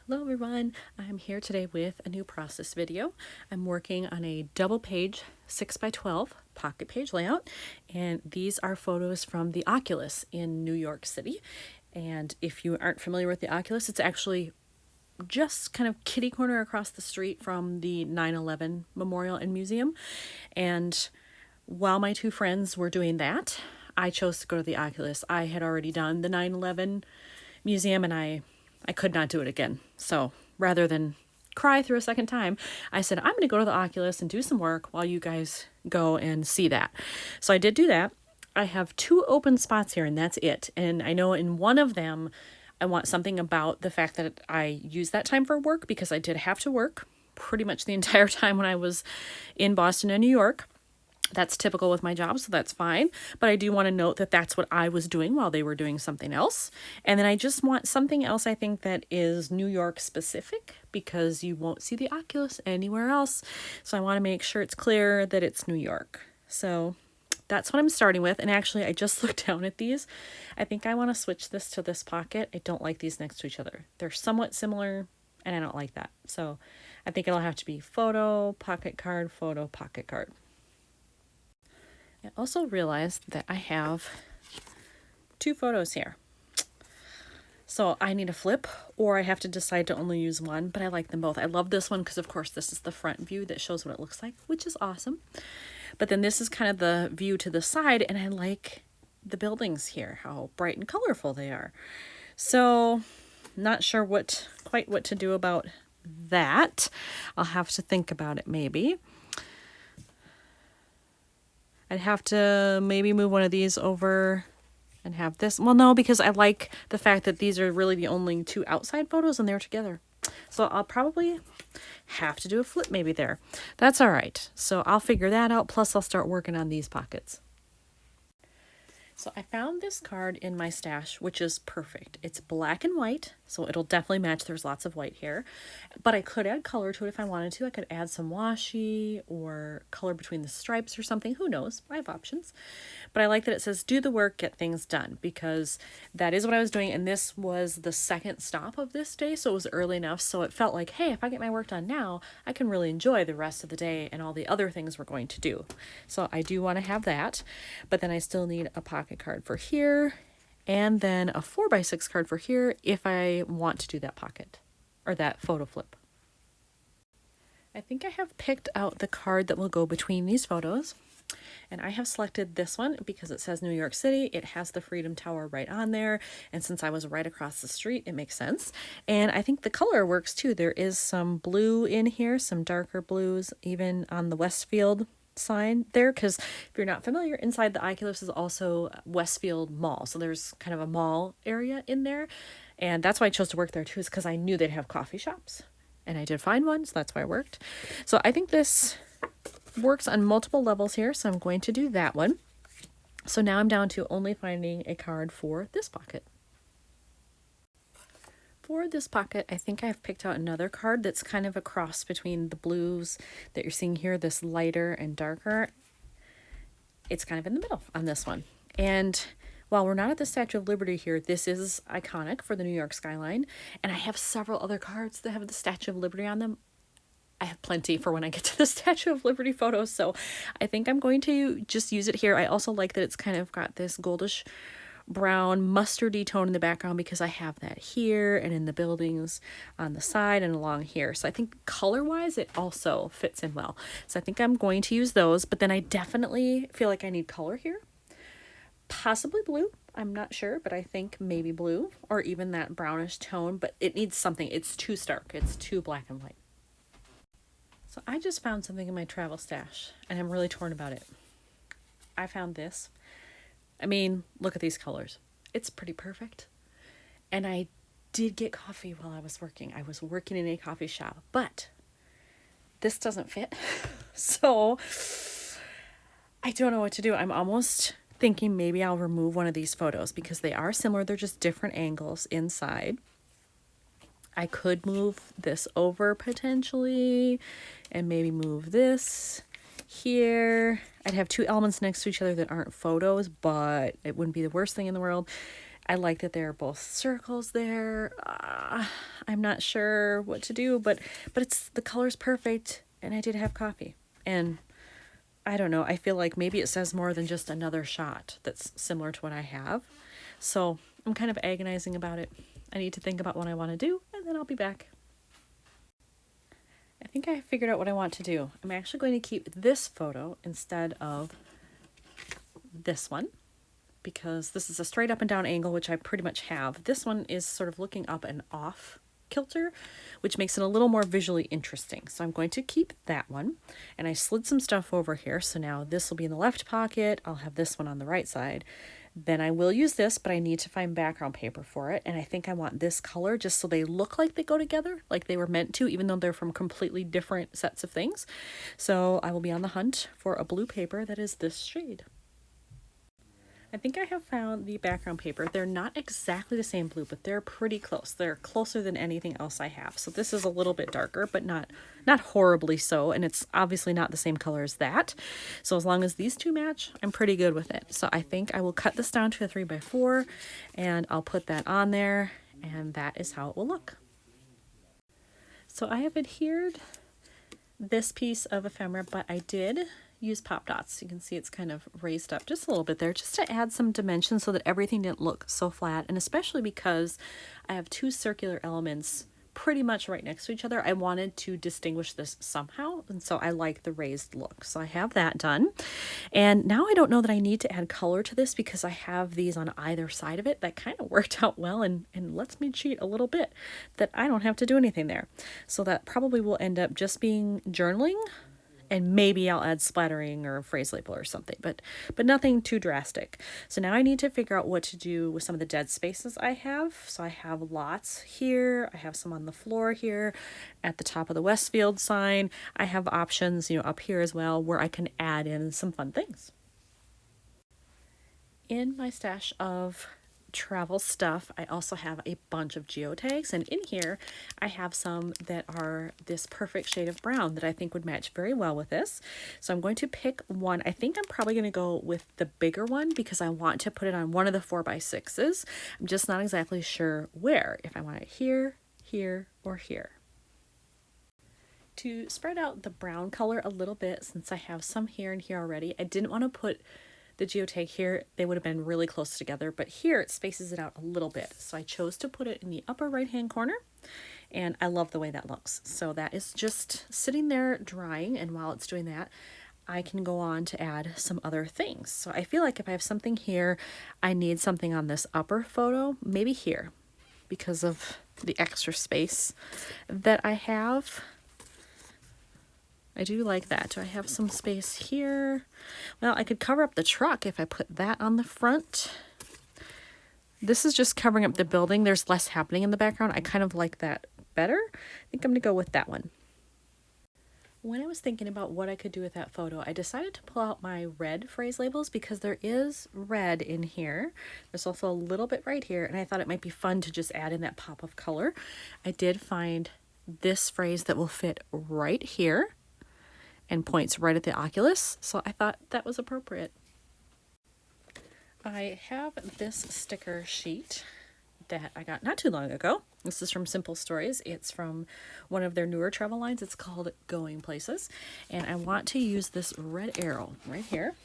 Hello everyone, I'm here today with a new process video. I'm working on a double page 6x12 pocket page layout, and these are photos from the Oculus in New York City. And if you aren't familiar with the Oculus, it's actually just kind of kitty corner across the street from the 9/11 Memorial and Museum. And while my two friends were doing that, I chose to go to the Oculus. I had already done the 9/11 Museum and I could not do it again. So rather than cry through a second time, I said, I'm going to go to the Oculus and do some work while you guys go and see that. So I did do that. I have two open spots here and that's it. And I know in one of them, I want something about the fact that I use that time for work because I did have to work pretty much the entire time when I was in Boston and New York. That's typical with my job, so that's fine. But I do want to note that that's what I was doing while they were doing something else. And then I just want something else, I think, that is New York specific because you won't see the Oculus anywhere else. So I want to make sure it's clear that it's New York. So that's what I'm starting with. And actually, I just looked down at these. I think I want to switch this to this pocket. I don't like these next to each other. They're somewhat similar, and I don't like that. So I think it'll have to be photo, pocket card, photo, pocket card. I also realized that I have two photos here. So I need a flip or I have to decide to only use one, but I like them both. I love this one because of course this is the front view that shows what it looks like, which is awesome. But then this is kind of the view to the side and I like the buildings here, how bright and colorful they are. So not sure quite what to do about that. I'll have to think about it maybe. I'd have to maybe move one of these over and have this. Well, no, because I like the fact that these are really the only two outside photos and they're together. So I'll probably have to do a flip maybe there. That's all right. So I'll figure that out. Plus I'll start working on these pockets. So I found this card in my stash, which is perfect. It's black and white, so it'll definitely match. There's lots of white here, but I could add color to it if I wanted to. I could add some washi or color between the stripes or something. Who knows? I have options. But I like that it says, do the work, get things done, because that is what I was doing. And this was the second stop of this day, so it was early enough. So it felt like, hey, if I get my work done now, I can really enjoy the rest of the day and all the other things we're going to do. So I do want to have that, but then I still need a pocket card for here and then a 4x6 card for here if I want to do that pocket or that photo flip. I think I have picked out the card that will go between these photos. And I have selected this one because it says New York City. It has the Freedom Tower right on there. And since I was right across the street, it makes sense. And I think the color works too. There is some blue in here, some darker blues, even on the Westfield sign there. Because if you're not familiar, inside the Oculus is also Westfield Mall. So there's kind of a mall area in there. And that's why I chose to work there too, is because I knew they'd have coffee shops. And I did find one, so that's why I worked. So I think this works on multiple levels here, so I'm going to do that one. So now I'm down to only finding a card for this pocket. For this pocket, I think I've picked out another card that's kind of a cross between the blues that you're seeing here, this lighter and darker. It's kind of in the middle on this one. And while we're not at the Statue of Liberty here, this is iconic for the New York skyline. And I have several other cards that have the Statue of Liberty on them. I have plenty for when I get to the Statue of Liberty photos, so I think I'm going to just use it here. I also like that it's kind of got this goldish brown mustardy tone in the background because I have that here and in the buildings on the side and along here. So I think color-wise it also fits in well. So I think I'm going to use those, but then I definitely feel like I need color here. Possibly blue. I'm not sure, but I think maybe blue or even that brownish tone, but it needs something. It's too stark. It's too black and white. So I just found something in my travel stash and I'm really torn about it. I found this. I mean, look at these colors. It's pretty perfect. And I did get coffee while I was working. I was working in a coffee shop, but this doesn't fit. So I don't know what to do. I'm almost thinking maybe I'll remove one of these photos because they are similar. They're just different angles inside. I could move this over potentially and maybe move this here. I'd have two elements next to each other that aren't photos, but it wouldn't be the worst thing in the world. I like that there are both circles there. I'm not sure what to do, but it's, the color's perfect, and I did have coffee. And I don't know, I feel like maybe it says more than just another shot that's similar to what I have. So I'm kind of agonizing about it. I need to think about what I want to do, and then I'll be back. I think I figured out what I want to do. I'm actually going to keep this photo instead of this one, because this is a straight up and down angle, which I pretty much have. This one is sort of looking up and off kilter, which makes it a little more visually interesting. So I'm going to keep that one, and I slid some stuff over here. So now this will be in the left pocket. I'll have this one on the right side. Then I will use this, but I need to find background paper for it. And I think I want this color just so they look like they go together, like they were meant to, even though they're from completely different sets of things. So I will be on the hunt for a blue paper that is this shade. I think I have found the background paper. They're not exactly the same blue, but they're pretty close. They're closer than anything else I have. So this is a little bit darker, but not horribly so. And it's obviously not the same color as that. So as long as these two match, I'm pretty good with it. So I think I will cut this down to a 3x4, and I'll put that on there, and that is how it will look. So I have adhered this piece of ephemera, but I did use pop dots. You can see it's kind of raised up just a little bit there, just to add some dimension so that everything didn't look so flat. And especially because I have two circular elements pretty much right next to each other, I wanted to distinguish this somehow, and so I like the raised look. So I have that done, and now I don't know that I need to add color to this because I have these on either side of it. That kind of worked out well, and lets me cheat a little bit that I don't have to do anything there. So that probably will end up just being journaling, and maybe I'll add splattering or a phrase label or something, but nothing too drastic. So now I need to figure out what to do with some of the dead spaces I have. So I have lots here. I have some on the floor here at the top of the Westfield sign. I have options, up here as well, where I can add in some fun things. In my stash of travel stuff, I also have a bunch of geotags, and in here I have some that are this perfect shade of brown that I think would match very well with this. So I'm going to pick one. I think I'm probably going to go with the bigger one because I want to put it on one of the 4x6s. I'm just not exactly sure where, if I want it here, here, or here. To spread out the brown color a little bit, since I have some here and here already, I didn't want to put the geotag here. They would have been really close together, but here it spaces it out a little bit. So I chose to put it in the upper right hand corner, and I love the way that looks. So that is just sitting there drying, and while it's doing that, I can go on to add some other things. So I feel like if I have something here, I need something on this upper photo, maybe here, because of the extra space that I have. I do like that. Do I have some space here? Well, I could cover up the truck if I put that on the front. This is just covering up the building. There's less happening in the background. I kind of like that better. I think I'm going to go with that one. When I was thinking about what I could do with that photo, I decided to pull out my red phrase labels because there is red in here. There's also a little bit right here, and I thought it might be fun to just add in that pop of color. I did find this phrase that will fit right here and points right at the Oculus, so I thought that was appropriate. I have this sticker sheet that I got not too long ago. This is from Simple Stories. It's from one of their newer travel lines. It's called Going Places, and I want to use this red arrow right here.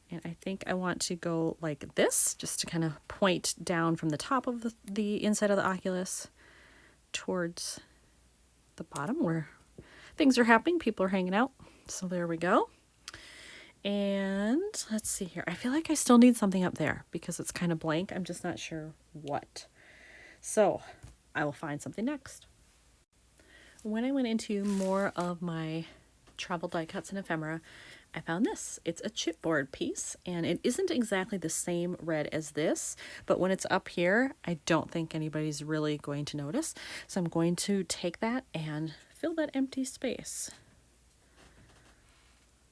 And I think I want to go like this, just to kind of point down from the top of the inside of the Oculus towards the bottom where things are happening, people are hanging out. So there we go. And let's see here. I feel like I still need something up there because it's kind of blank. I'm just not sure what. So I will find something next. When I went into more of my travel die cuts and ephemera, I found this. It's a chipboard piece, and it isn't exactly the same red as this, but when it's up here, I don't think anybody's really going to notice. So I'm going to take that and fill that empty space.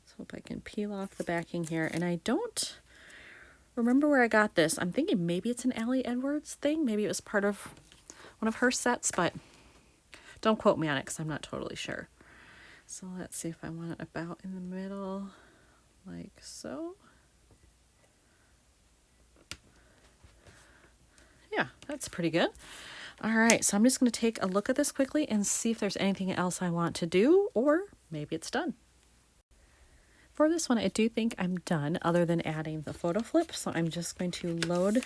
So hope I can peel off the backing here. And I don't remember where I got this. I'm thinking maybe it's an Allie Edwards thing. Maybe it was part of one of her sets, but don't quote me on it because I'm not totally sure. So let's see if I want it about in the middle, like so. That's pretty good. All right, so I'm just going to take a look at this quickly and see if there's anything else I want to do, or maybe it's done. For this one, I do think I'm done other than adding the photo flip. So I'm just going to load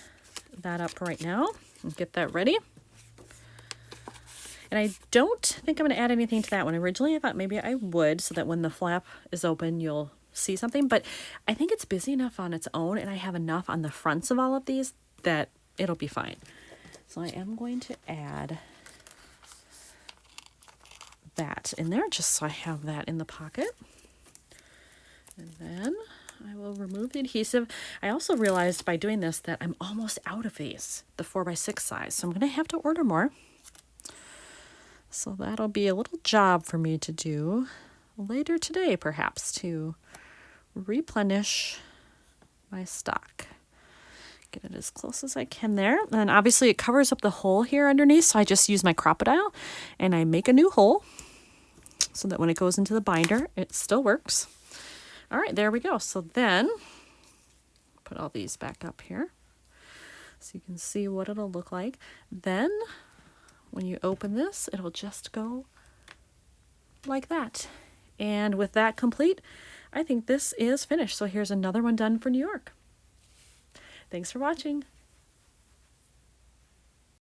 that up right now and get that ready. And I don't think I'm going to add anything to that one. Originally, I thought maybe I would so that when the flap is open, you'll see something. But I think it's busy enough on its own, and I have enough on the fronts of all of these that it'll be fine. So I am going to add that in there just so I have that in the pocket. And then I will remove the adhesive. I also realized by doing this that I'm almost out of these, the 4x6 size. So I'm going to have to order more. So that'll be a little job for me to do later today, perhaps, to replenish my stock. Get it as close as I can there. And obviously it covers up the hole here underneath, so I just use my Crop-A-Dile and I make a new hole so that when it goes into the binder, it still works. All right, there we go. So then, put all these back up here so you can see what it'll look like. Then, when you open this, it'll just go like that. And with that complete, I think this is finished. So here's another one done for New York. Thanks for watching.